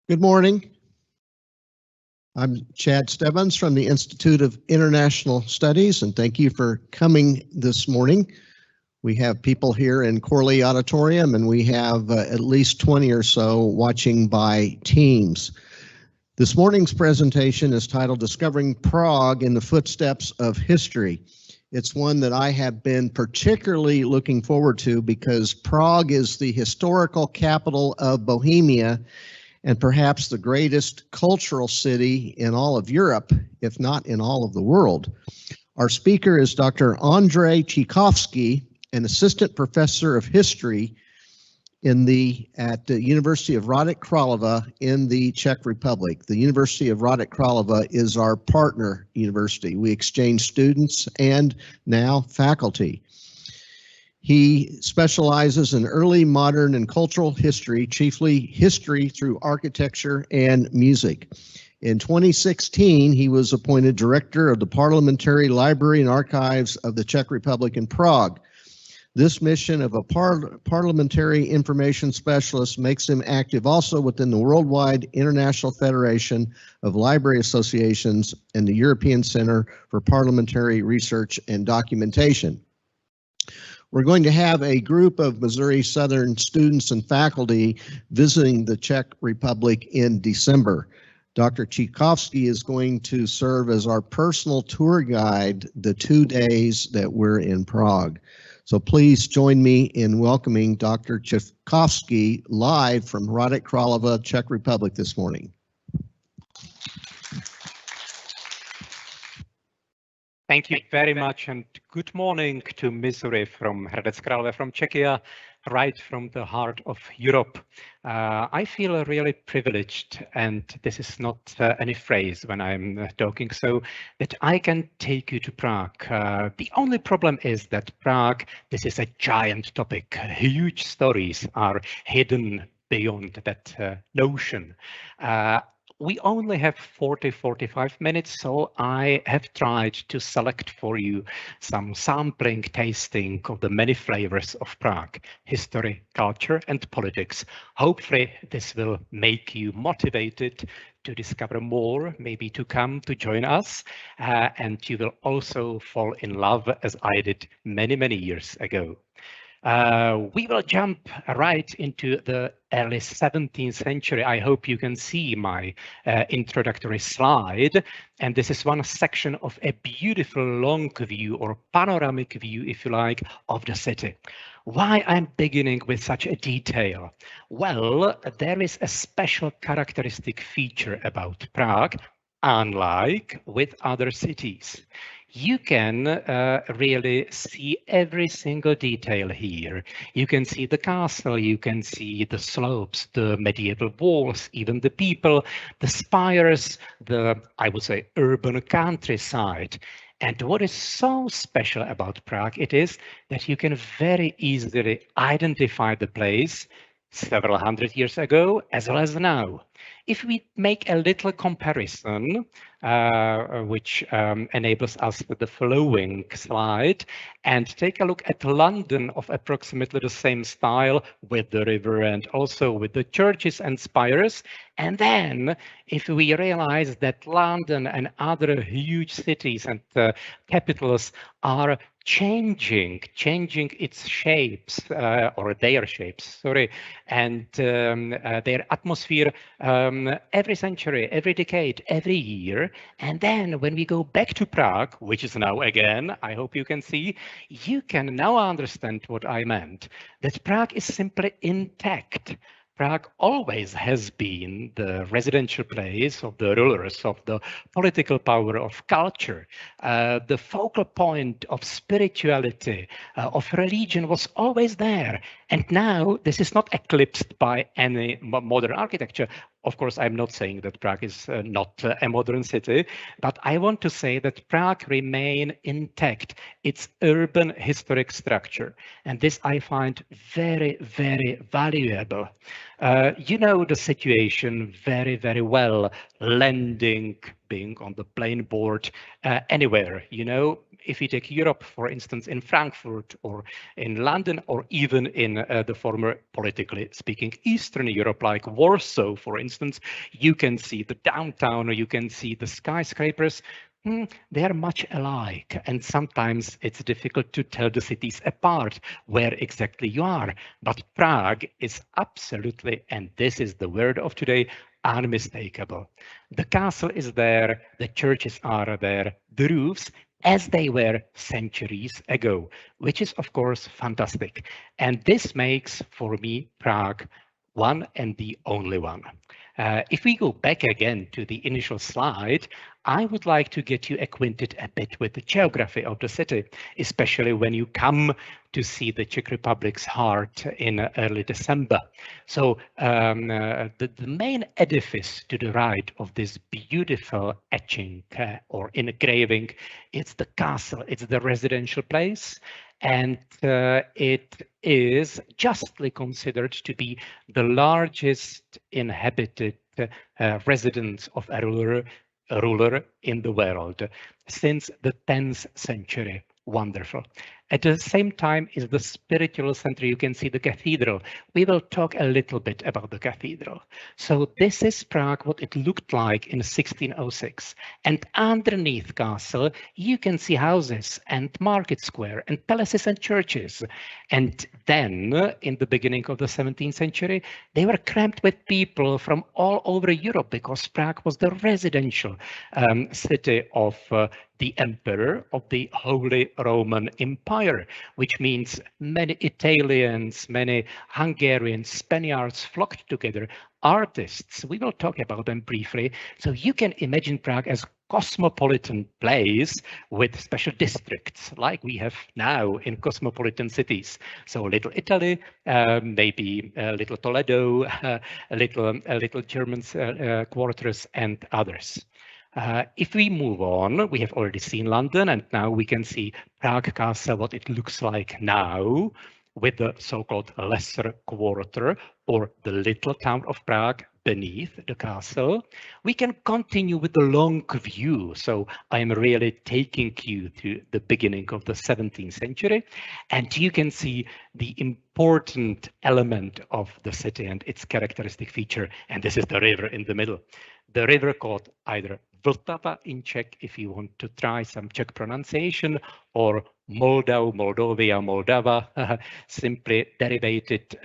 Good morning. I'm Chad Stebbins from the Institute of International Studies, and thank you for coming this morning. We have people here in Corley Auditorium, and we have at least 20 or so watching by Teams. This morning's presentation is titled Discovering Prague in the Footsteps of History. It's one that I have been particularly looking forward to because Prague is the historical capital of Bohemia and perhaps the greatest cultural city in all of Europe, if not in all of the world. Our speaker is Dr. Ondřej Tikovský, an assistant professor of history at the University of Hradec Králové in the Czech Republic. The University of Hradec Králové is our partner university. We exchange students and now faculty. He specializes in early modern and cultural history, chiefly history through architecture and music. In 2016, he was appointed director of the Parliamentary Library and Archives of the Czech Republic in Prague. This mission of a parliamentary information specialist makes him active also within the Worldwide International Federation of Library Associations and the European Center for Parliamentary Research and Documentation. We're going to have a group of Missouri Southern students and faculty visiting the Czech Republic in December. Dr. Tikovský is going to serve as our personal tour guide the 2 days that we're in Prague. So please join me in welcoming Dr. Tikovský live from Hradec Králové, Czech Republic this morning. Thank you very much, and good morning to Missouri from Hradec Králové, from Czechia, right from the heart of Europe. I feel really privileged, and this is not any phrase when I'm talking, so that I can take you to Prague. The only problem is that Prague, this is a giant topic. Huge stories are hidden beyond that notion. We only have 45 minutes, so I have tried to select for you some sampling, tasting of the many flavors of Prague, history, culture, and politics. Hopefully, this will make you motivated to discover more, maybe to come to join us, and you will also fall in love as I did many years ago. We will jump right into the early 17th century. I hope you can see my introductory slide. And this is one section of a beautiful long view or panoramic view, if you like, of the city. Why I'm beginning with such a detail? Well, there is a special characteristic feature about Prague, unlike with other cities. You can really see every single detail here. You can see the castle, you can see the slopes, the medieval walls, even the people, the spires, the, I would say, urban countryside. And what is so special about Prague, it is that you can very easily identify the place several hundred years ago as well as now. If we make a little comparison, which enables us with the following slide, and take a look at London of approximately the same style with the river and also with the churches and spires. And then if we realize that London and other huge cities and capitals are changing its shapes, or their shapes, sorry, and their atmosphere every century, every decade, every year. And then when we go back to Prague, which is now again, I hope you can see, you can now understand what I meant, that Prague is simply intact. Prague always has been the residential place of the rulers, of the political power, of culture. The focal point of spirituality, of religion was always there. And now this is not eclipsed by any modern architecture. Of course, I'm not saying that Prague is not a modern city, but I want to say that Prague remains intact, its urban historic structure. And this I find very valuable. You know the situation very well, landing, being on the plane board, anywhere, you know, if you take Europe, for instance, in Frankfurt or in London, or even in the former, politically speaking, Eastern Europe, like Warsaw, for instance, you can see the downtown, or you can see the skyscrapers. They are much alike, and sometimes it's difficult to tell the cities apart where exactly you are. But Prague is absolutely, and this is the word of today, unmistakable. The castle is there, the churches are there, the roofs as they were centuries ago, which is of course fantastic. And this makes for me Prague one and the only one. If we go back again to the initial slide, I would like to get you acquainted a bit with the geography of the city, especially when you come to see the Czech Republic's heart in early December. So the main edifice to the right of this beautiful etching or engraving, it's the castle, it's the residential place. And it is justly considered to be the largest inhabited residence of a ruler in the world since the 10th century. Wonderful. At the same time is the spiritual center. You can see the cathedral. We will talk a little bit about the cathedral. So this is Prague, what it looked like in 1606. And underneath castle, you can see houses and market square and palaces and churches. And then in the beginning of the 17th century, they were crammed with people from all over Europe because Prague was the residential city of the emperor of the Holy Roman Empire, which means many Italians, many Hungarians, Spaniards flocked together, artists, we will talk about them briefly. So you can imagine Prague as cosmopolitan place with special districts like we have now in cosmopolitan cities. So Little Italy, maybe Little Toledo, little German quarters and others. If we move on, we have already seen London, and now we can see Prague Castle, what it looks like now with the so-called lesser quarter or the little town of Prague beneath the castle. We can continue with the long view. So I am really taking you to the beginning of the 17th century, and you can see the important element of the city and its characteristic feature, and this is the river in the middle. The river called either Vltava in Czech, if you want to try some Czech pronunciation, or Moldau, Moldovia, Moldava, simply derivated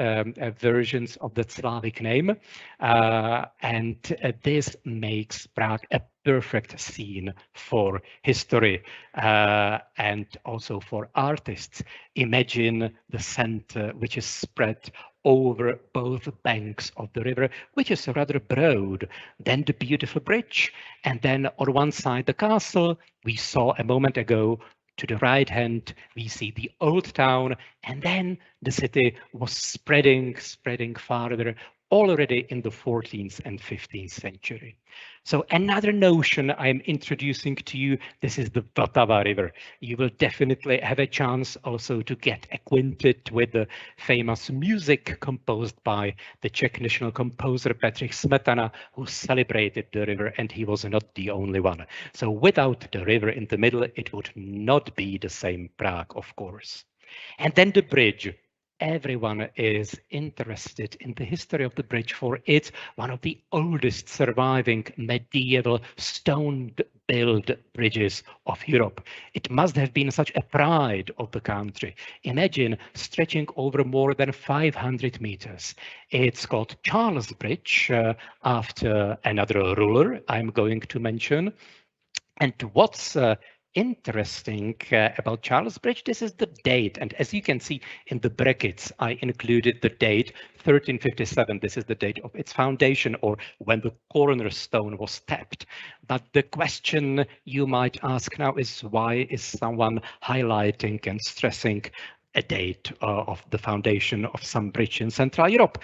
versions of the Slavic name. And this makes Prague a perfect scene for history and also for artists. Imagine the center which is spread over both banks of the river, which is rather broad, then the beautiful bridge, and then on one side the castle. We saw a moment ago to the right hand, we see the old town, and then the city was spreading farther already in the 14th and 15th century. So another notion I'm introducing to you, this is the Protava River. You will definitely have a chance also to get acquainted with the famous music composed by the Czech national composer Bedřich Smetana, who celebrated the river, and he was not the only one. So without the river in the middle, it would not be the same Prague, of course. And then the bridge. Everyone is interested in the history of the bridge, for it's one of the oldest surviving medieval stone-built bridges of Europe. It must have been such a pride of the country. Imagine stretching over more than 500 meters. It's called Charles Bridge after another ruler I'm going to mention. And what's interesting about Charles Bridge, this is the date, and as you can see in the brackets, I included the date 1357. This is the date of its foundation, or when the cornerstone was tapped. But the question you might ask now is, why is someone highlighting and stressing a date of the foundation of some bridge in Central Europe?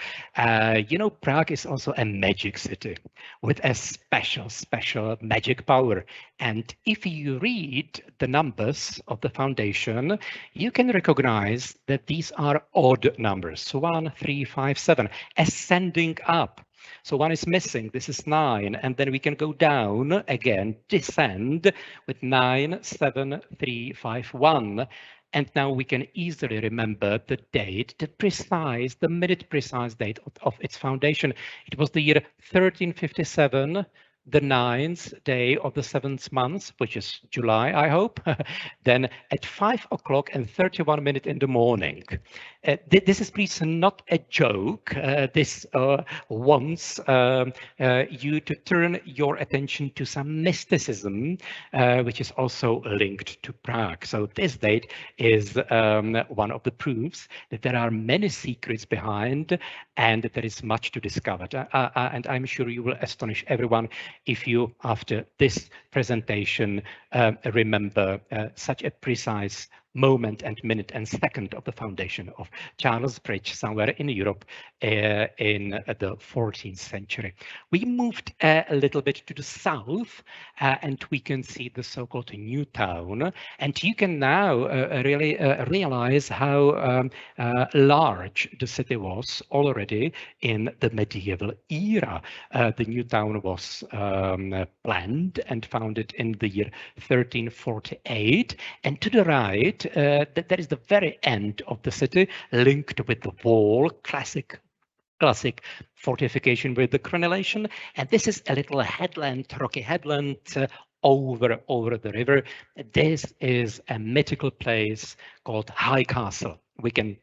You know, Prague is also a magic city with a special magic power. And if you read the numbers of the foundation, you can recognize that these are odd numbers, 1, 3, 5, 7, ascending up. So one is missing. This is 9. And then we can go down again, descend with 9, 7, 3, 5, 1. And now we can easily remember the date, the minute precise date of its foundation. It was the year 1357. The 9th day of the 7th month, which is July, I hope, then at 5 o'clock and 31 minutes in the morning. This is please not a joke. This wants you to turn your attention to some mysticism, which is also linked to Prague. So this date is one of the proofs that there are many secrets behind and that there is much to discover. And I'm sure you will astonish everyone if you, after this presentation, remember such a precise moment and minute and second of the foundation of Charles Bridge somewhere in Europe in the 14th century. We moved a little bit to the south and we can see the so-called New Town, and you can now really realize how large the city was already in the medieval era. The New Town was planned and founded in the year 1348, and to the right that is the very end of the city, linked with the wall, classic fortification with the crenellation. And this is a little headland, rocky headland over the river. This is a mythical place called High Castle. We can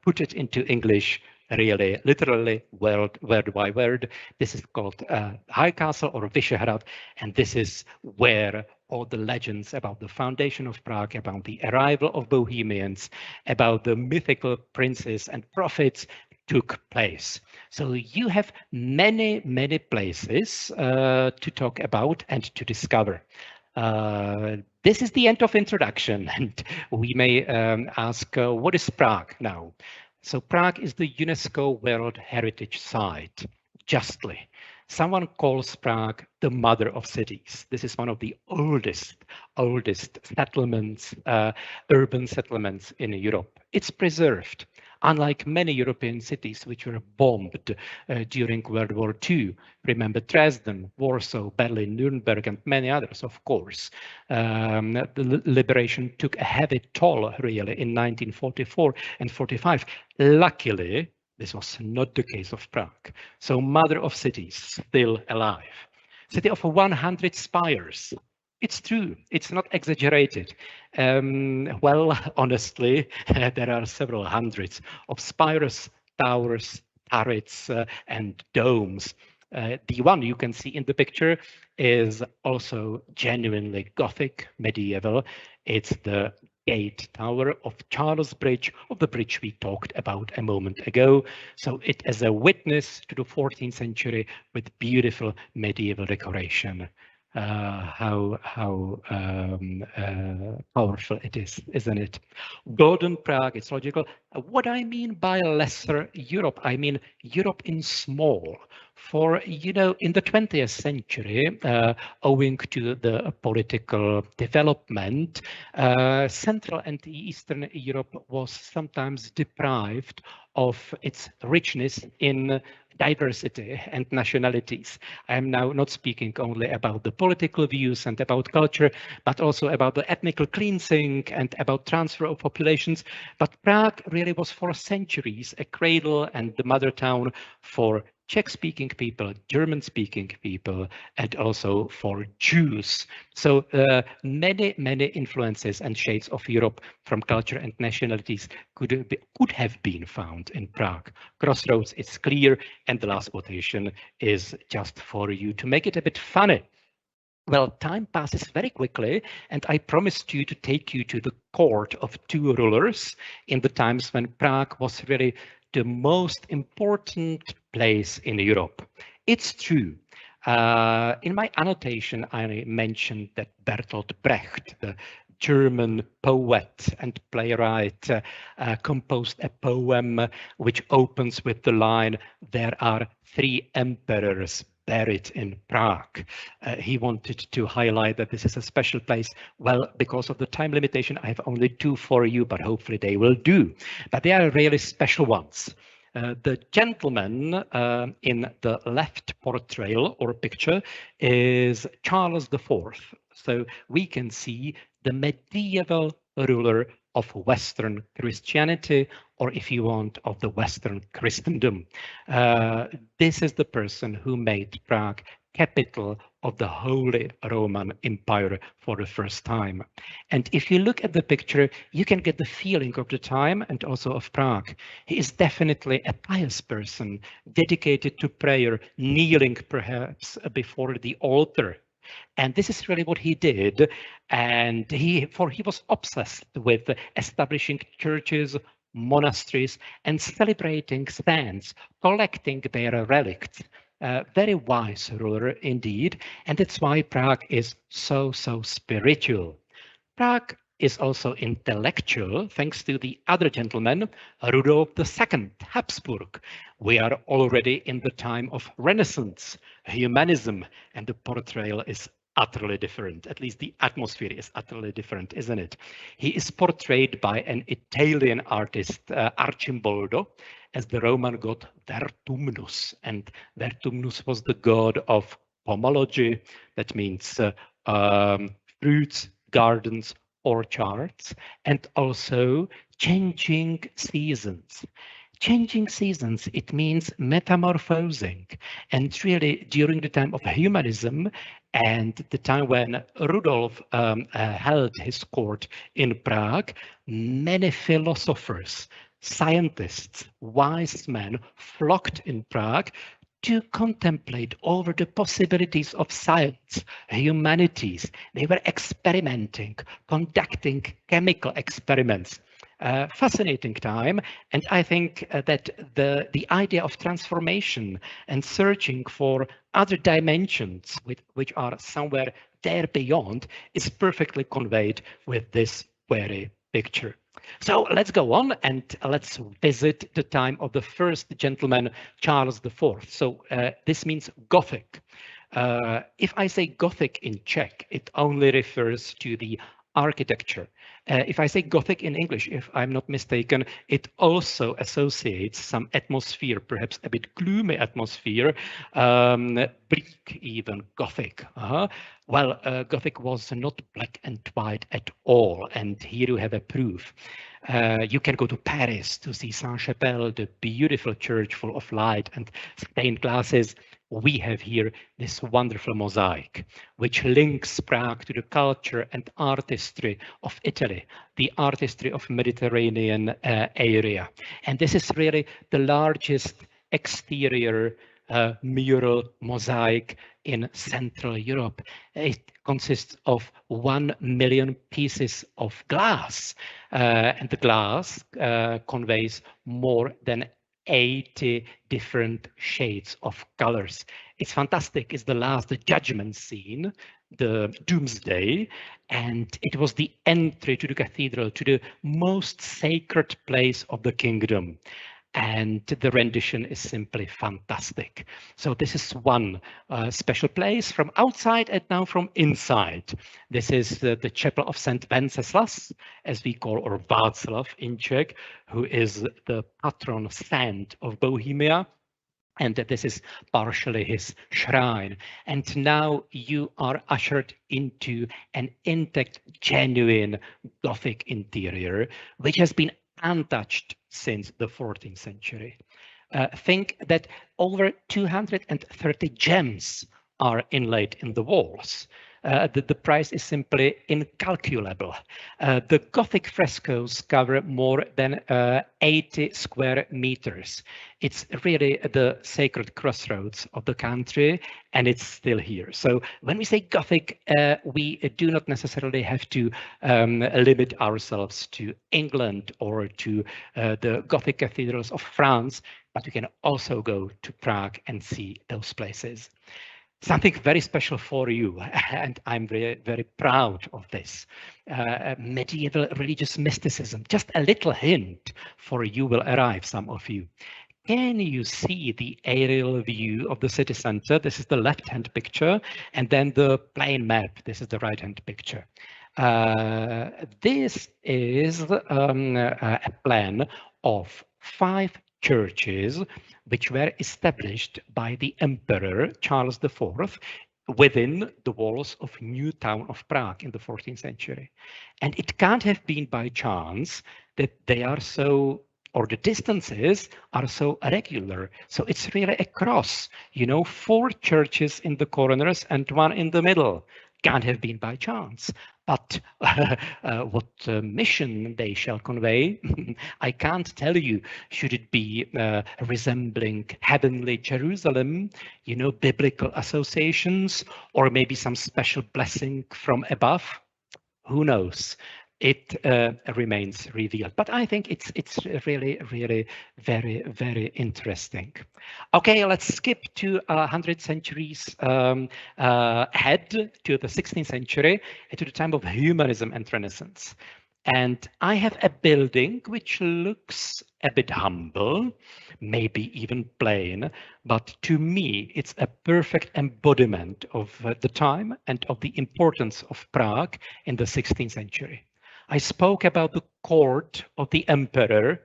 put it into English really, literally, word by word. This is called High Castle or Vyšehrad, and this is where all the legends about the foundation of Prague, about the arrival of Bohemians, about the mythical princes and prophets took place. So you have many places to talk about and to discover. This is the end of introduction, and we may ask, what is Prague now? So Prague is the UNESCO World Heritage Site, justly. Someone calls Prague the mother of cities. This is one of the oldest settlements, urban settlements in Europe. It's preserved, unlike many European cities which were bombed during World War II. Remember Dresden, Warsaw, Berlin, Nuremberg, and many others, of course. The liberation took a heavy toll, really, in 1944 and 45. Luckily, this was not the case of Prague. So mother of cities, still alive. City of 100 spires. It's true, it's not exaggerated. Well, honestly, there are several hundreds of spires, towers, turrets, and domes. The one you can see in the picture is also genuinely Gothic, medieval. It's the Gate Tower of Charles Bridge, of the bridge we talked about a moment ago. So it is a witness to the 14th century with beautiful medieval decoration. How powerful it is, isn't it? Golden Prague, it's logical. What I mean by lesser Europe, I mean Europe in small. For, you know, in the 20th century, owing to the political development, Central and Eastern Europe was sometimes deprived of its richness in diversity and nationalities. I am now not speaking only about the political views and about culture, but also about the ethnic cleansing and about transfer of populations. But Prague really was for centuries a cradle and the mother town for Czech-speaking people, German-speaking people, and also for Jews. So many influences and shades of Europe from culture and nationalities could have been found in Prague. Crossroads is clear, and the last quotation is just for you to make it a bit funny. Well, time passes very quickly, and I promised you to take you to the court of two rulers in the times when Prague was really the most important place in Europe. It's true. In my annotation, I mentioned that Bertolt Brecht, the German poet and playwright, composed a poem which opens with the line, "There are 3 emperors buried in Prague." He wanted to highlight that this is a special place. Well, because of the time limitation, I have only 2 for you, but hopefully they will do. But they are really special ones. The gentleman in the left portrait or picture is Charles IV. So we can see the medieval ruler of Western Christianity, or if you want, of the Western Christendom. This is the person who made Prague capital of the Holy Roman Empire for the first time. And if you look at the picture, you can get the feeling of the time and also of Prague. He is definitely a pious person, dedicated to prayer, kneeling perhaps before the altar. And this is really what he did. And he was obsessed with establishing churches, monasteries, and celebrating saints, collecting their relics. Very wise ruler indeed, and that's why Prague is so spiritual. Prague is also intellectual, thanks to the other gentleman, Rudolf II, Habsburg. We are already in the time of Renaissance, humanism, and the portrayal is utterly different. At least the atmosphere is utterly different, isn't it? He is portrayed by an Italian artist, Arcimboldo, as the Roman god Vertumnus. And Vertumnus was the god of pomology. That means fruits, gardens, orchards, and also changing seasons. Changing seasons, it means metamorphosing. And really, during the time of humanism and the time when Rudolf held his court in Prague, many philosophers, scientists, wise men flocked in Prague to contemplate over the possibilities of science, humanities. They were experimenting, conducting chemical experiments. Fascinating time, and I think that the idea of transformation and searching for other dimensions which are somewhere there beyond is perfectly conveyed with this very picture. So let's go on and let's visit the time of the first gentleman, Charles IV. So this means Gothic. If I say Gothic in Czech, it only refers to the architecture. If I say Gothic in English, if I'm not mistaken, it also associates some atmosphere, perhaps a bit gloomy atmosphere, bleak even, Gothic. Well, Gothic was not black and white at all, and here you have a proof. You can go to Paris to see Saint-Chapelle, the beautiful church full of light and stained glasses. We have here this wonderful mosaic, which links Prague to the culture and artistry of Italy, the artistry of Mediterranean area. And this is really the largest exterior mural mosaic in Central Europe. It consists of 1 million pieces of glass, and the glass conveys more than 80 different shades of colors. It's fantastic. It's the last judgment scene, the doomsday, and it was the entry to the cathedral, to the most sacred place of the kingdom. And the rendition is simply fantastic. So this is one special place from outside and now from inside. This is the chapel of St. Wenceslas, as we call, or Václav in Czech, who is the patron saint of Bohemia. And this is partially his shrine. And now you are ushered into an intact, genuine Gothic interior, which has been untouched since the 14th century. Think that over 230 gems are inlaid in the walls. The price is simply incalculable. The Gothic frescoes cover more than 80 square meters. It's really the sacred crossroads of the country, and it's still here. So when we say Gothic, we do not necessarily have to limit ourselves to England or to the Gothic cathedrals of France, but we can also go to Prague and see those places. Something very special for you, and I'm very, very proud of this. Medieval religious mysticism, just a little hint for you will arrive, some of you. Can you see the aerial view of the city center? This is the left-hand picture, and then the plain map. This is the right-hand picture. This is a plan of 5 churches which were established by the Emperor Charles IV within the walls of New Town of Prague in the 14th century. And it can't have been by chance that they are so, or the distances are so regular. So it's really a cross, you know, 4 churches in the corners and 1 in the middle. Can't have been by chance. But what mission they shall convey, I can't tell you. Should it be resembling heavenly Jerusalem, you know, biblical associations, or maybe some special blessing from above? Who knows? It remains revealed, but I think it's really very, very interesting. Okay, let's skip to 100 centuries ahead to the 16th century, to the time of humanism and Renaissance. And I have a building which looks a bit humble, maybe even plain, but to me it's a perfect embodiment of the time and of the importance of Prague in the 16th century. I spoke about the court of the emperor,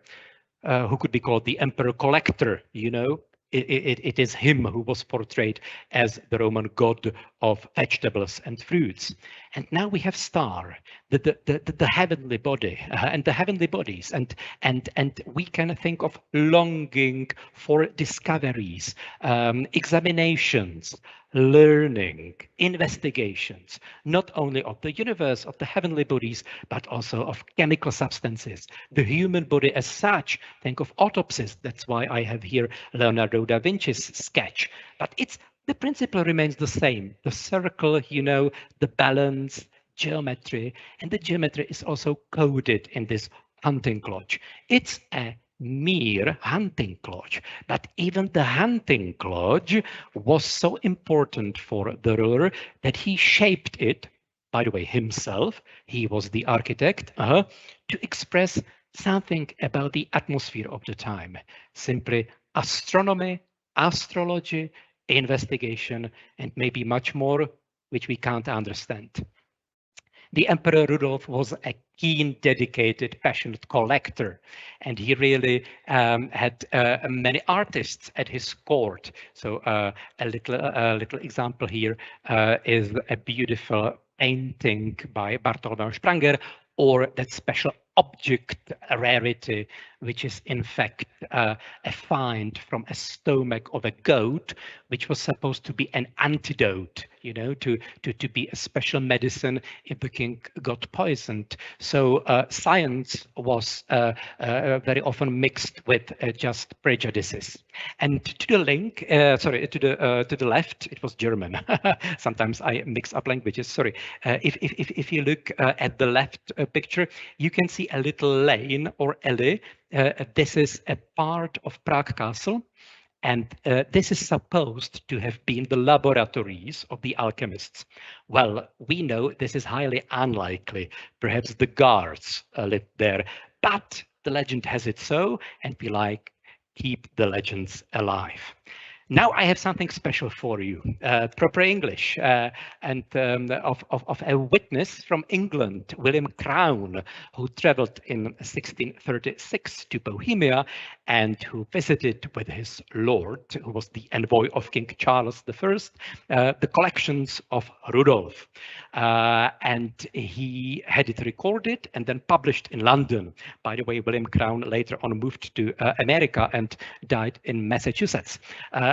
who could be called the emperor collector, you know. It is him who was portrayed as the Roman god of vegetables and fruits. And now we have star, the heavenly body and the heavenly bodies, and we can think of longing for discoveries, examinations, learning, investigations, not only of the universe, of the heavenly bodies, but also of chemical substances, the human body as such. Think of autopsies. That's why I have here Leonardo da Vinci's sketch. But the principle remains the same. The circle, you know, the balance, geometry, and the geometry is also coded in this hunting lodge. It's a mere hunting lodge, but even the hunting lodge was so important for the ruler that he shaped it, by the way, himself. He was the architect, to express something about the atmosphere of the time. Simply astronomy, astrology, investigation, and maybe much more, which we can't understand. The Emperor Rudolf was a keen, dedicated, passionate collector, and he really had many artists at his court. So a little example here is a beautiful painting by Bartholomew Spranger, or that special object rarity, which is in fact a find from a stomach of a goat, which was supposed to be an antidote, you know, to be a special medicine if the king got poisoned. So science was very often mixed with just prejudices. And to the link, to the left, it was German. Sometimes I mix up languages. Sorry. If you look at the left picture, you can see a little lane or alley. This is a part of Prague Castle, and this is supposed to have been the laboratories of the alchemists. Well, we know this is highly unlikely. Perhaps the guards lived there, but the legend has it so, and we keep the legends alive. Now I have something special for you, proper English, and of a witness from England, William Crown, who traveled in 1636 to Bohemia and who visited with his lord, who was the envoy of King Charles I, the collections of Rudolf. And he had it recorded and then published in London. By the way, William Crown later on moved to America and died in Massachusetts.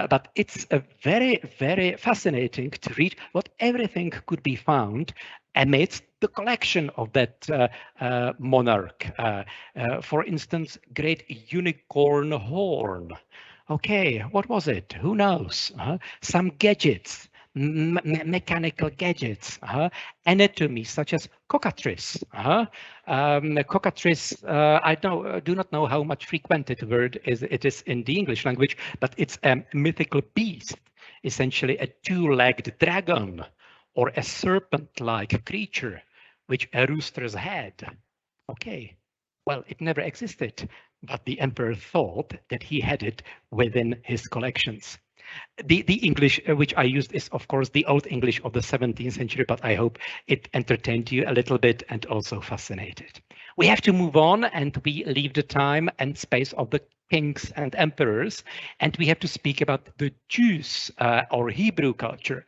But it's very, very fascinating to read what everything could be found amidst the collection of that monarch. For instance, great unicorn horn. Okay, what was it? Who knows? Some gadgets. Mechanical gadgets, anatomy such as cockatrice. Cockatrice, I do not know how much frequented word it is in the English language, but it's a mythical beast, essentially a two-legged dragon or a serpent-like creature, which a rooster's head. Okay, well, it never existed, but the emperor thought that he had it within his collections. The English which I used is, of course, the Old English of the 17th century, but I hope it entertained you a little bit and also fascinated. We have to move on, and we leave the time and space of the kings and emperors, and we have to speak about the Jews or Hebrew culture.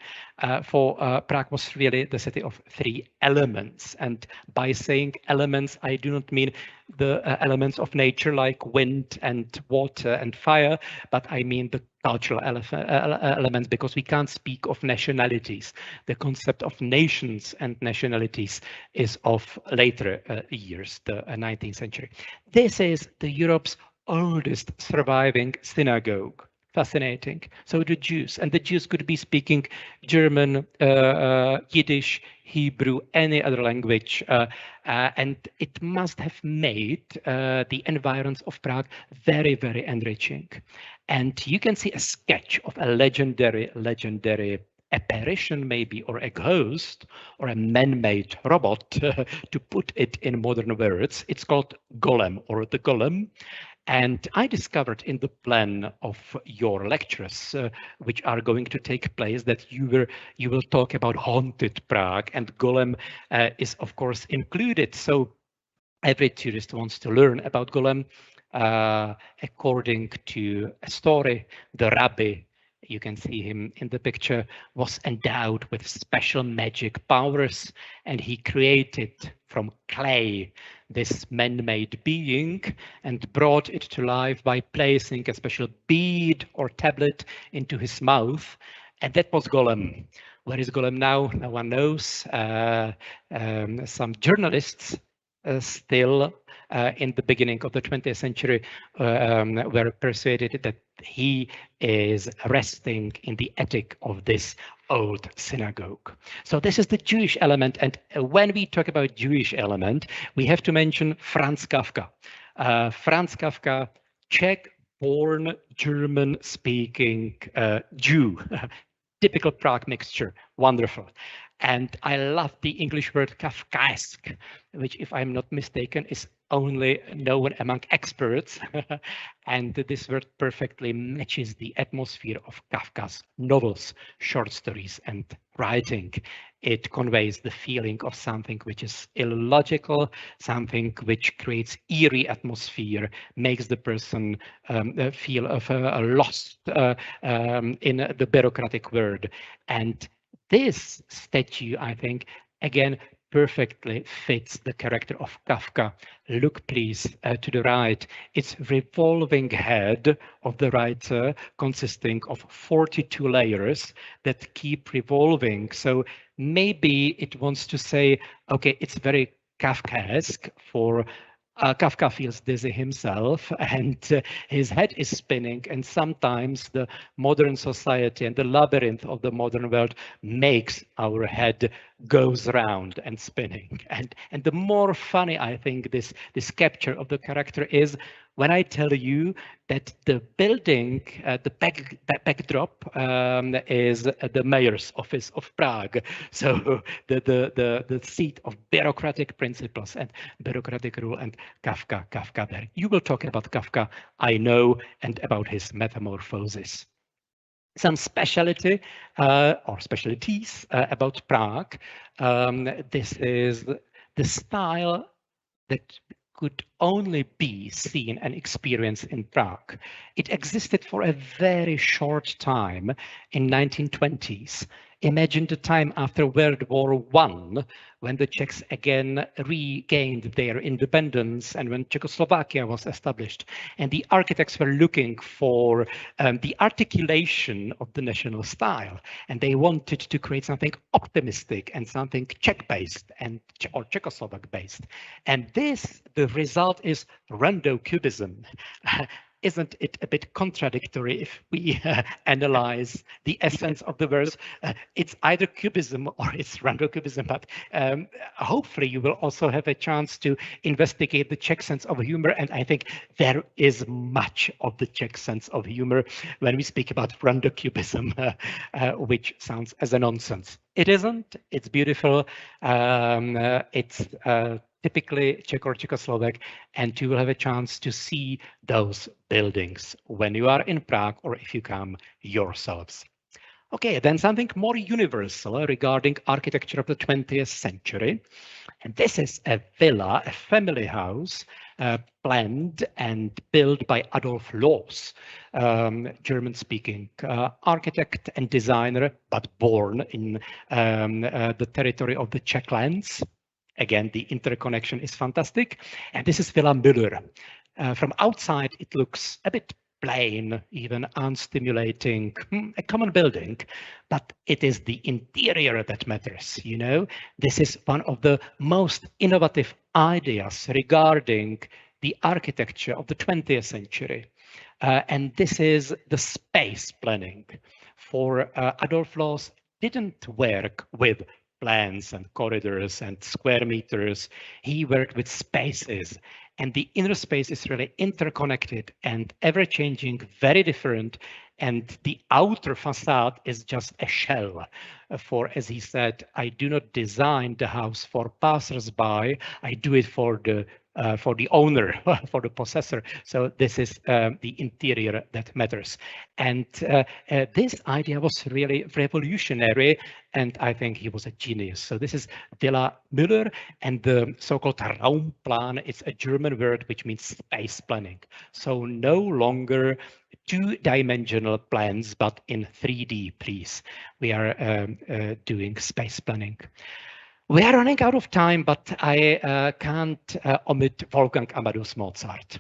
For Prague was really the city of three elements, and by saying elements, I do not mean the elements of nature like wind and water and fire, but I mean the cultural elements, because we can't speak of nationalities. The concept of nations and nationalities is of later years, the 19th century. This is the Europe's oldest surviving synagogue. Fascinating. So the Jews, and the Jews could be speaking German, Yiddish, Hebrew, any other language, and it must have made the environs of Prague very, very enriching. And you can see a sketch of a legendary apparition maybe, or a ghost, or a man-made robot, to put it in modern words. It's called Golem, or the Golem. And I discovered in the plan of your lectures, which are going to take place, that you will talk about haunted Prague, and Golem is of course included. So every tourist wants to learn about Golem. According to a story, the rabbi, you can see him in the picture, was endowed with special magic powers, and he created from clay this man-made being and brought it to life by placing a special bead or tablet into his mouth. And that was Golem. Where is Golem now? No one knows. Some journalists still in the beginning of the 20th century were persuaded that he is resting in the attic of this old synagogue. So this is the Jewish element, and when we talk about Jewish element, we have to mention Franz Kafka. Franz Kafka, Czech-born, German-speaking Jew, typical Prague mixture, wonderful. And I love the English word Kafkaesque, which, if I'm not mistaken, is only known among experts. And this word perfectly matches the atmosphere of Kafka's novels, short stories, and writing. It conveys the feeling of something which is illogical, something which creates eerie atmosphere, makes the person feel lost in the bureaucratic world. And this statue, I think, again, perfectly fits the character of Kafka. Look, please, to the right. It's revolving head of the writer consisting of 42 layers that keep revolving. So maybe it wants to say, okay, it's very Kafkaesque for Kafka feels dizzy himself, and his head is spinning, and sometimes the modern society and the labyrinth of the modern world makes our head goes round and spinning. And the more funny, I think, this capture of the character is when I tell you that the building, the backdrop is the mayor's office of Prague. So the seat of bureaucratic principles and bureaucratic rule, and Kafka there. You will talk about Kafka, I know, and about his metamorphosis. Some speciality or specialties about Prague. This is the style that could only be seen and experienced in Prague. It existed for a very short time in 1920s. Imagine the time after World War I, when the Czechs again regained their independence and when Czechoslovakia was established. And the architects were looking for the articulation of the national style. And they wanted to create something optimistic and something Czech-based or Czechoslovak-based. And the result is Rondo Cubism. Isn't it a bit contradictory if we analyze the essence of the verse? It's either Cubism or it's Rondo Cubism, but hopefully you will also have a chance to investigate the Czech sense of humor. And I think there is much of the Czech sense of humor when we speak about Rondo Cubism, which sounds as a nonsense. It isn't. It's beautiful. It's typically Czech or Czechoslovak, and you will have a chance to see those buildings when you are in Prague or if you come yourselves. Okay, then something more universal regarding architecture of the 20th century. And this is a villa, a family house, planned and built by Adolf Loos, German-speaking architect and designer, but born in the territory of the Czech lands. Again, the interconnection is fantastic. And this is Villa Müller. From outside, it looks a bit plain, even unstimulating, a common building, but it is the interior that matters, you know. This is one of the most innovative ideas regarding the architecture of the 20th century. And this is the space planning. For Adolf Loos didn't work with plans and corridors and square meters. He worked with spaces, and the inner space is really interconnected and ever-changing, very different. And the outer facade is just a shell. For, as he said, I do not design the house for passers-by. I do it for the owner, for the possessor. So this is the interior that matters. And this idea was really revolutionary, and I think he was a genius. So this is Villa Müller, and the so-called Raumplan. It's a German word which means space planning. So no longer two-dimensional plans, but in 3D, please. We are doing space planning. We are running out of time, but I can't omit Wolfgang Amadeus Mozart.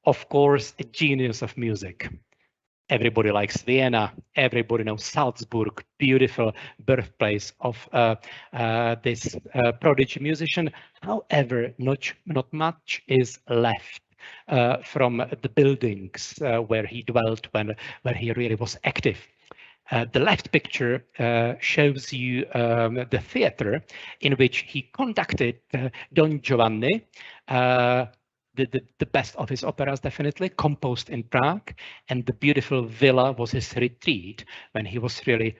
Of course, a genius of music. Everybody likes Vienna. Everybody knows Salzburg, beautiful birthplace of this prodigy musician. However, not much is left from the buildings where he dwelt, where he really was active. The left picture shows you the theater in which he conducted Don Giovanni, the best of his operas, definitely, composed in Prague. And the beautiful villa was his retreat when he was really,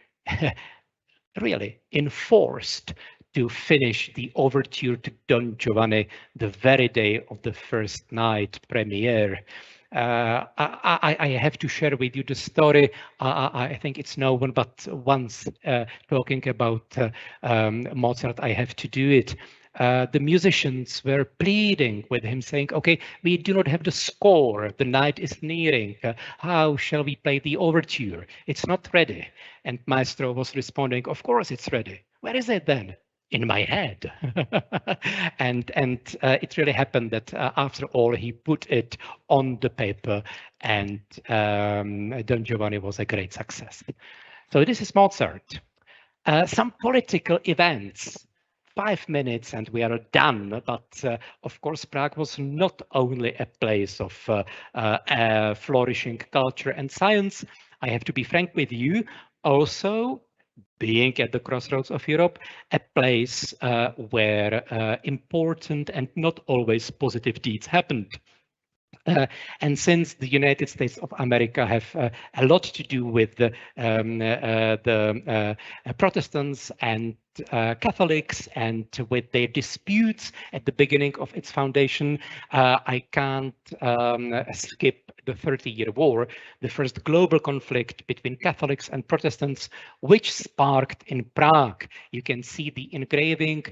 really enforced to finish the overture to Don Giovanni the very day of the first night premiere. I have to share with you the story. I think it's known, but once talking about Mozart, I have to do it. The musicians were pleading with him, saying, okay, we do not have the score. The night is nearing. How shall we play the overture? It's not ready. And Maestro was responding, of course it's ready. Where is it then? In my head. and it really happened that after all, he put it on the paper, and Don Giovanni was a great success. So this is Mozart. Some political events. 5 minutes and we are done. But of course, Prague was not only a place of flourishing culture and science. I have to be frank with you. Also, being at the crossroads of Europe, a place where important and not always positive deeds happened. And since the United States of America have a lot to do with the Protestants and Catholics and with their disputes at the beginning of its foundation, I can't skip the 30-Year War, the first global conflict between Catholics and Protestants, which sparked in Prague. You can see the engraving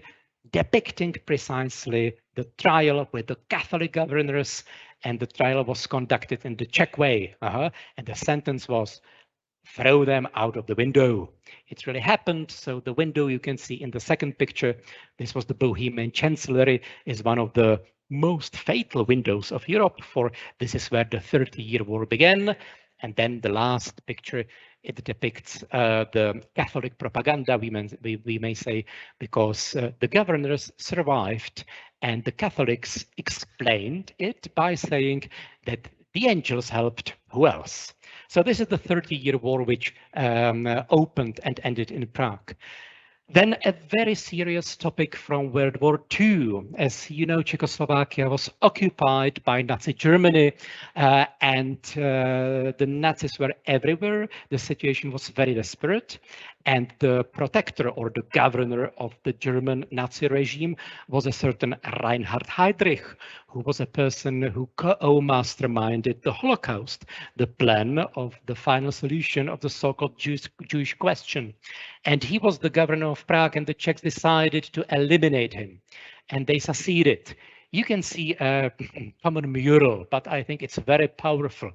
depicting precisely the trial with the Catholic governors, and the trial was conducted in the Czech way. And the sentence was, throw them out of the window. It really happened. So the window you can see in the second picture, this was the Bohemian Chancellery, is one of the most fatal windows of Europe, for this is where the 30-Year War began. And then the last picture, it depicts the Catholic propaganda, we may say, because the governors survived and the Catholics explained it by saying that the angels helped, who else? So this is the 30-Year War, which opened and ended in Prague. Then a very serious topic from World War II. As you know, Czechoslovakia was occupied by Nazi Germany, and the Nazis were everywhere. The situation was very desperate, and the protector or the governor of the German Nazi regime was a certain Reinhard Heydrich, who was a person who co-masterminded the Holocaust, the plan of the final solution of the so-called Jewish question. And he was the governor of Prague, and the Czechs decided to eliminate him, and they succeeded. You can see a common mural, but I think it's very powerful.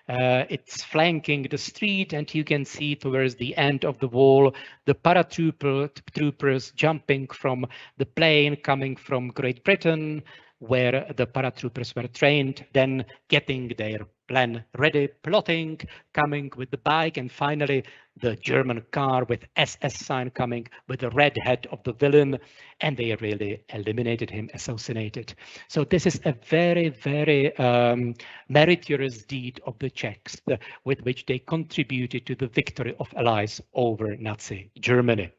It's flanking the street, and you can see towards the end of the wall the paratroopers jumping from the plane coming from Great Britain, where the paratroopers were trained, then getting their plan ready, plotting, coming with the bike, and finally the German car with SS sign coming with the red head of the villain, and they really eliminated him, assassinated. So this is a very, very meritorious deed of the Czechs, with which they contributed to the victory of Allies over Nazi Germany.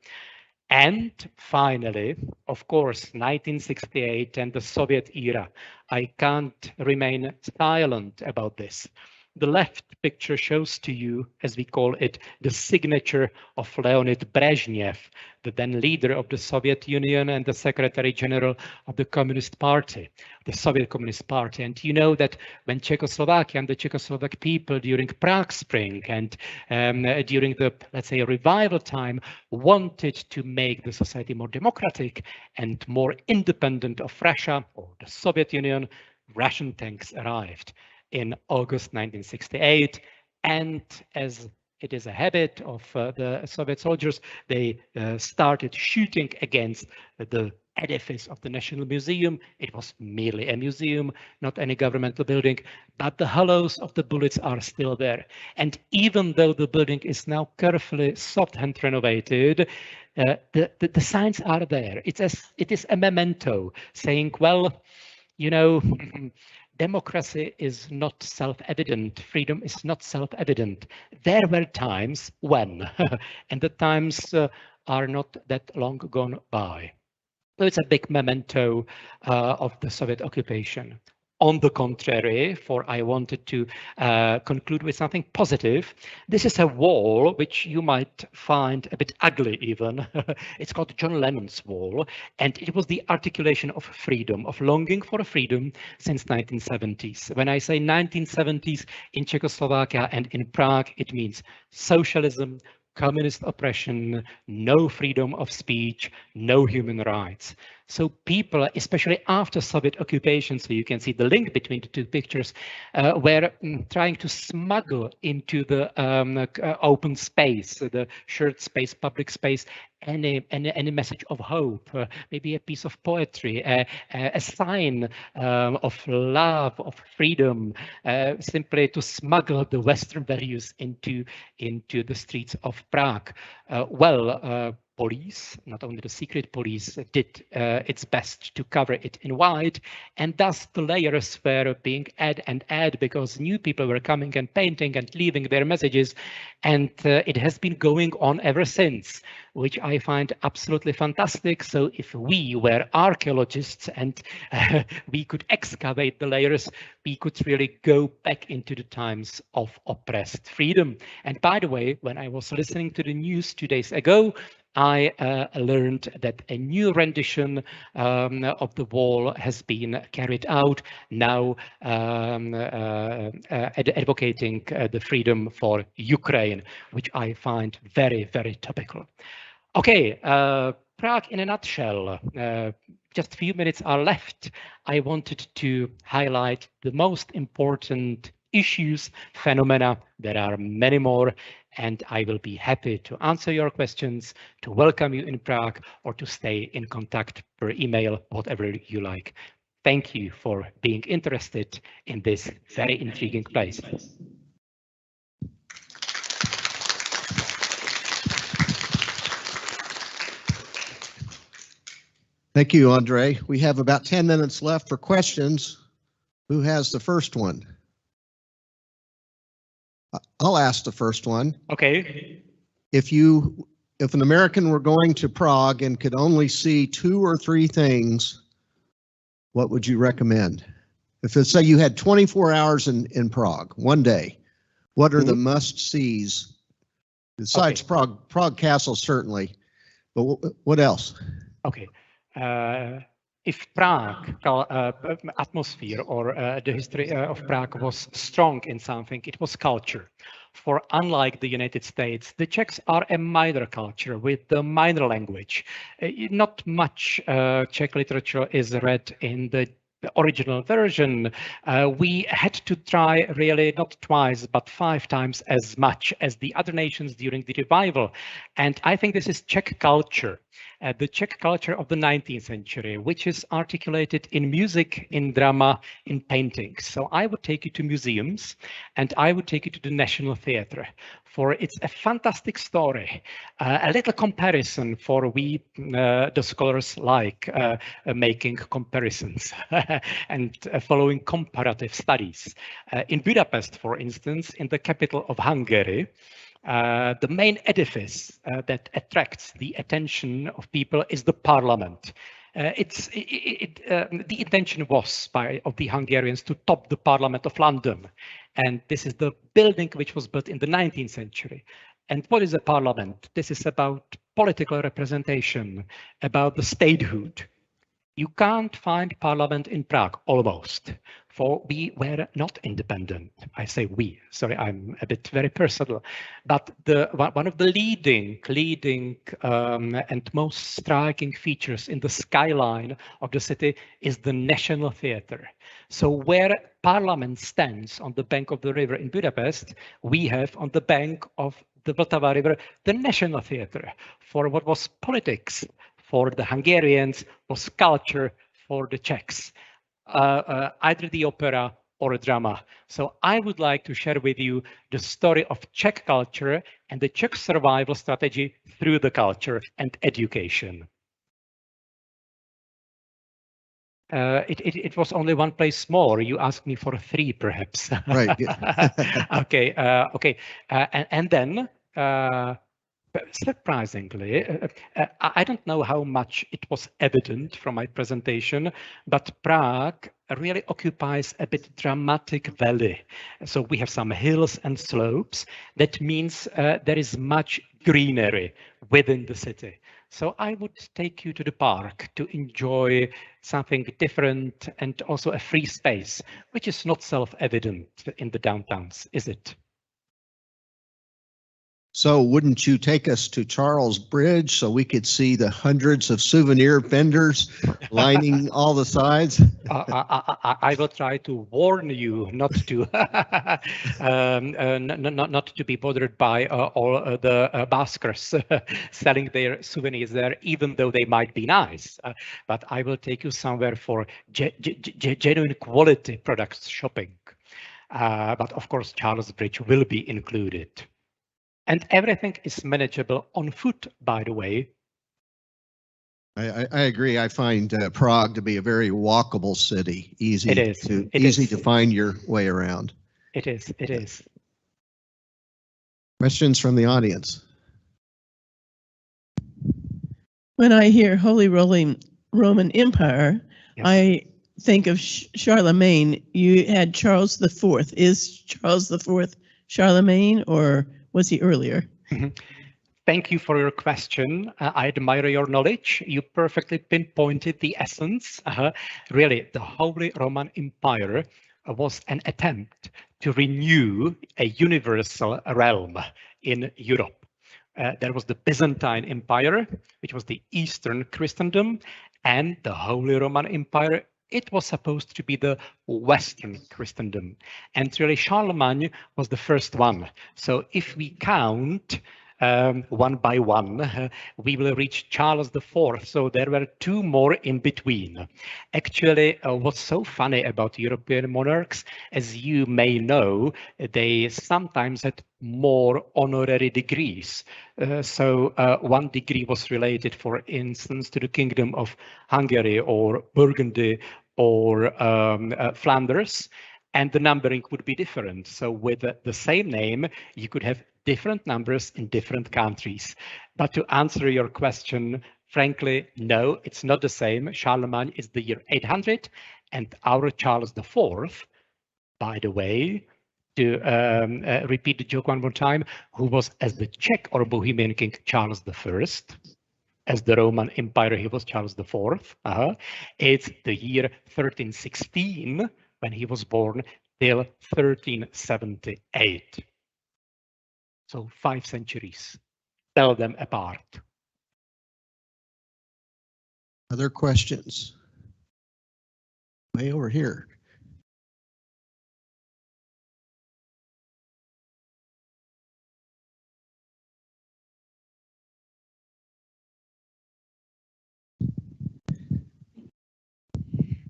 And finally, of course, 1968 and the Soviet era. I can't remain silent about this. The left picture shows to you, as we call it, the signature of Leonid Brezhnev, the then leader of the Soviet Union and the Secretary General of the Communist Party, the Soviet Communist Party. And you know that when Czechoslovakia and the Czechoslovak people during Prague Spring and during the, let's say, revival time wanted to make the society more democratic and more independent of Russia or the Soviet Union, Russian tanks arrived in August 1968, and as it is a habit of the Soviet soldiers, they started shooting against the edifice of the National Museum. It was merely a museum, not any governmental building, but the hollows of the bullets are still there. And even though the building is now carefully soft-hand renovated, the signs are there. It is a memento saying, well, you know, democracy is not self-evident. Freedom is not self-evident. There were times when, and the times are not that long gone by. So it's a big memento of the Soviet occupation. On the contrary, for I wanted to conclude with something positive, this is a wall which you might find a bit ugly even. It's called John Lennon's wall, and it was the articulation of freedom, of longing for freedom since 1970s. When I say 1970s in Czechoslovakia and in Prague, it means socialism, communist oppression, no freedom of speech, no human rights. So people, especially after Soviet occupation, so you can see the link between the two pictures, were trying to smuggle into the open space, the shared space, public space, any message of hope, maybe a piece of poetry, a sign of love, of freedom, simply to smuggle the Western values into the streets of Prague. Police, not only the secret police, did its best to cover it in white, and thus the layers were being added because new people were coming and painting and leaving their messages, and it has been going on ever since, which I find absolutely fantastic. So if we were archaeologists and we could excavate the layers, we could really go back into the times of oppressed freedom. And by the way, when I was listening to the news 2 days ago, I learned that a new rendition of the wall has been carried out, now advocating the freedom for Ukraine, which I find very, very topical. Okay, Prague in a nutshell. Just a few minutes are left. I wanted to highlight the most important issues, phenomena. There are many more, and I will be happy to answer your questions, to welcome you in Prague, or to stay in contact per email, whatever you like. Thank you for being interested in this very intriguing place. Thank you, Ondřej. We have about 10 minutes left for questions. Who has the first one? I'll ask the first one. Okay. If you if an American were going to Prague and could only see 2 or 3 things, what would you recommend? If let's say you had 24 hours in Prague, one day, what are the must-sees? Besides Prague Castle, certainly, but what else? Okay. If Prague atmosphere or the history of Prague was strong in something, it was culture. For unlike the United States, the Czechs are a minor culture with the minor language. Not much Czech literature is read in the original version. We had to try really not twice, but 5 times as much as the other nations during the revival. And I think this is Czech culture. The Czech culture of the 19th century, which is articulated in music, in drama, in paintings. So I would take you to museums and I would take you to the National Theatre, for it's a fantastic story. A little comparison, for we, the scholars, like making comparisons and following comparative studies. In Budapest, for instance, in the capital of Hungary, the main edifice that attracts the attention of people is the parliament. The intention was of the Hungarians to top the Parliament of London. And this is the building which was built in the 19th century. And what is a parliament? This is about political representation, about the statehood. You can't find parliament in Prague, almost, for we were not independent. I say we, sorry, I'm a bit very personal, but one of the leading and most striking features in the skyline of the city is the National Theatre. So where parliament stands on the bank of the river in Budapest, we have on the bank of the Protava River the National Theatre, for what was politics for the Hungarians, was culture for the Czechs, either the opera or a drama. So I would like to share with you the story of Czech culture and the Czech survival strategy through the culture and education. It was only one place more. You asked me for 3, perhaps. Right. Okay. And then, surprisingly, I don't know how much it was evident from my presentation, but Prague really occupies a bit dramatic valley. So we have some hills and slopes. That means there is much greenery within the city. So I would take you to the park to enjoy something different and also a free space, which is not self-evident in the downtowns, is it? So wouldn't you take us to Charles Bridge so we could see the hundreds of souvenir vendors lining all the sides? I will try to warn you not to not to be bothered by all the baskers selling their souvenirs there, even though they might be nice. But I will take you somewhere for genuine quality products shopping. But of course, Charles Bridge will be included. And everything is manageable on foot, by the way. I agree. I find Prague to be a very walkable city. Easy to find your way around. It is. Questions from the audience? When I hear Holy Roman Empire, yes. I think of Charlemagne. You had Charles IV. Is Charles IV Charlemagne, or was he earlier? Mm-hmm. Thank you for your question. I admire your knowledge. You perfectly pinpointed the essence. Really, the Holy Roman Empire was an attempt to renew a universal realm in Europe. There was the Byzantine Empire, which was the Eastern Christendom, and the Holy Roman Empire. It was supposed to be the Western Christendom. And really, Charlemagne was the first one. So if we count one by one, we will reach Charles IV. So there were 2 more in between. Actually, what's so funny about European monarchs, as you may know, they sometimes had more honorary degrees. So 1 degree was related, for instance, to the Kingdom of Hungary or Burgundy or Flanders, and the numbering would be different. So with the same name, you could have different numbers in different countries. But to answer your question, frankly, no, it's not the same. Charlemagne is the year 800, and our Charles IV, by the way, to repeat the joke one more time, who was as the Czech or Bohemian king Charles I. As the Roman Empire, he was Charles IV. It's the year 1316 when he was born till 1378. So 5 centuries. Tell them apart. Other questions? Way over here.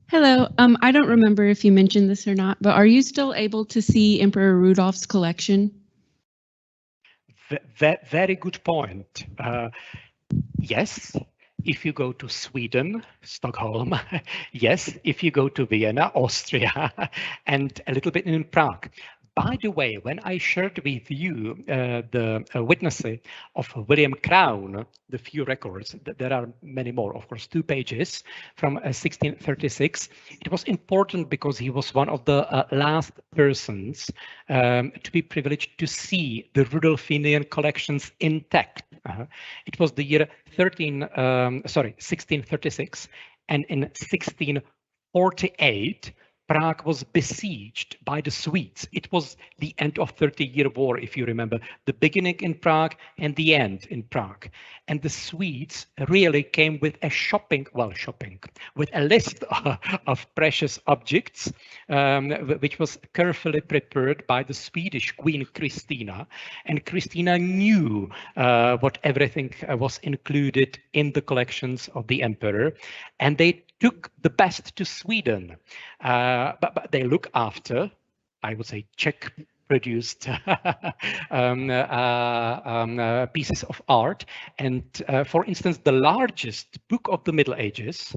Hello. I don't remember if you mentioned this or not, but are you still able to see Emperor Rudolph's collection? Very good point. Yes, if you go to Sweden, Stockholm, yes, if you go to Vienna, Austria, and a little bit in Prague. By the way, when I shared with you the witnessing of William Crown, the few records, there are many more, of course, 2 pages from 1636. It was important because he was one of the last persons to be privileged to see the Rudolphinian collections intact. It was the year 1636, and in 1648, Prague was besieged by the Swedes. It was the end of 30-year war, if you remember, the beginning in Prague and the end in Prague. And the Swedes really came with a with a list of precious objects, which was carefully prepared by the Swedish Queen Christina. And Christina knew what everything was included in the collections of the emperor. And they took the best to Sweden, but they look after, I would say, Czech produced pieces of art. And for instance, the largest book of the Middle Ages,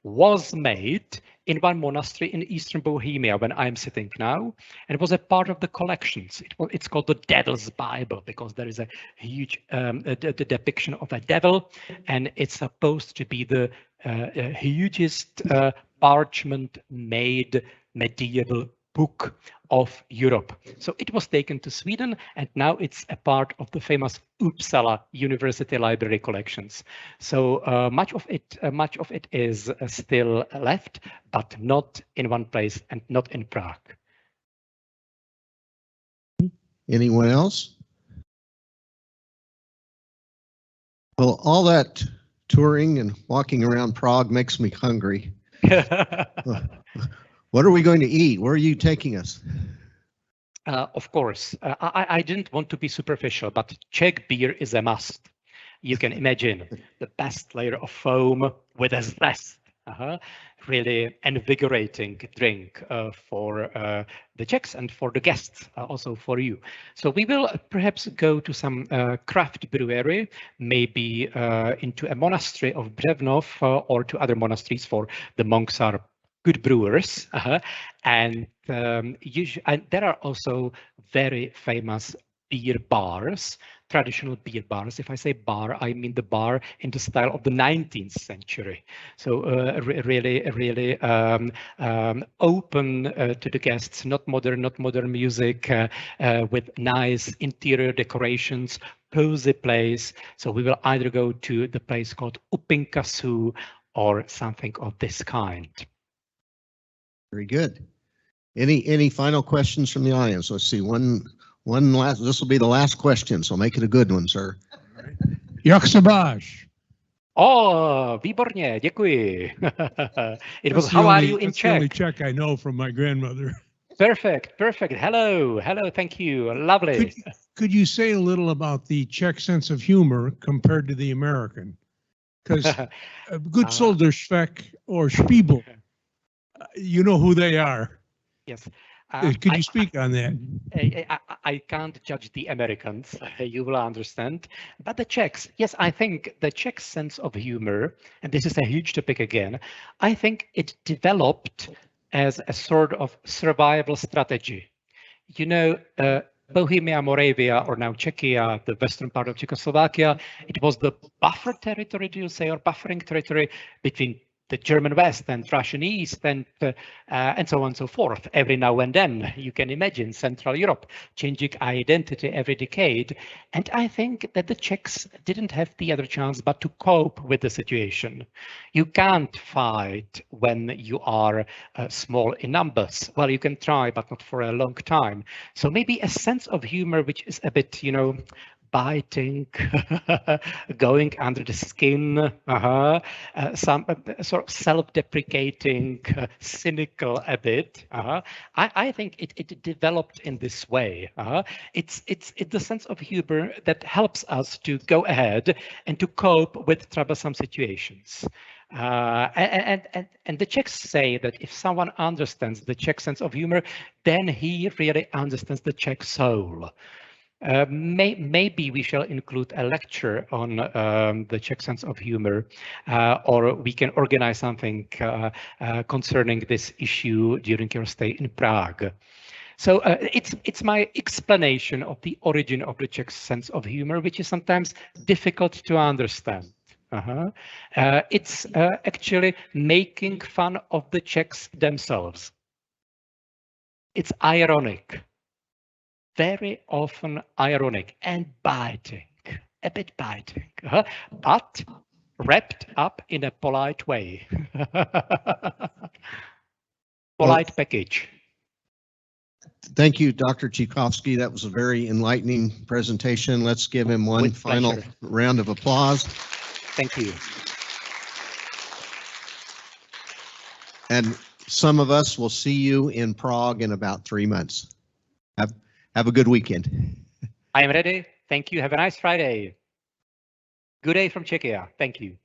was made in one monastery in Eastern Bohemia, when I'm sitting now, and it was a part of the collections. It's called the Devil's Bible, because there is a huge the depiction of a devil, and it's supposed to be the hugest parchment-made medieval book of Europe. So it was taken to Sweden, and now it's a part of the famous Uppsala University Library collections. So much of it is still left, but not in one place and not in Prague. Anyone else? Well, all that touring and walking around Prague makes me hungry. What are we going to eat? Where are you taking us? Of course, I didn't want to be superficial, but Czech beer is a must. You can imagine the best layer of foam with a zest. Really invigorating drink for the Czechs and for the guests, also for you. So we will perhaps go to some craft brewery, maybe into a monastery of Břevnov or to other monasteries, for the monks are good brewers. And there are also very famous beer bars, traditional beer bars. If I say bar, I mean the bar in the style of the 19th century. So really open to the guests, not modern music, with nice interior decorations, cozy place. So we will either go to the place called Upinkasu or something of this kind. Very good. Any final questions from the audience? Let's see, one last, this will be the last question, so make it a good one, sir. Jak se máš? Oh, výborně, děkuji. It was, how are you in Czech? That's the only Czech I know from my grandmother. Perfect. Hello, thank you, lovely. Could you say a little about the Czech sense of humor compared to the American? Because a good Solderschweck or Spiegel, you know who they are. Yes. Could you speak on that? I can't judge the Americans, you will understand. But the Czechs, yes, I think the Czech sense of humor, and this is a huge topic again, I think it developed as a sort of survival strategy. You know, Bohemia, Moravia, or now Czechia, the western part of Czechoslovakia. It was the buffer territory, do you say, or buffering territory between the German West and Russian East, and so on and so forth. Every now and then, you can imagine Central Europe changing identity every decade. And I think that the Czechs didn't have the other chance but to cope with the situation. You can't fight when you are small in numbers. Well, you can try, but not for a long time. So maybe a sense of humor, which is a bit, you know, biting, going under the skin, some sort of self-deprecating, cynical a bit. I think it developed in this way. It's the sense of humor that helps us to go ahead and to cope with troublesome situations. And the Czechs say that if someone understands the Czech sense of humor, then he really understands the Czech soul. Maybe we shall include a lecture on the Czech sense of humor, or we can organize something concerning this issue during your stay in Prague. So it's my explanation of the origin of the Czech sense of humor, which is sometimes difficult to understand. It's actually making fun of the Czechs themselves. It's ironic. Very often ironic and biting, a bit biting, but wrapped up in a polite way. Polite package. Thank you, Dr. Tikovský. That was a very enlightening presentation. Let's give him one With final pleasure. round of applause. Thank you. And some of us will see you in Prague in about 3 months. Have a good weekend. I am ready. Thank you. Have a nice Friday. Good day from Czechia. Thank you.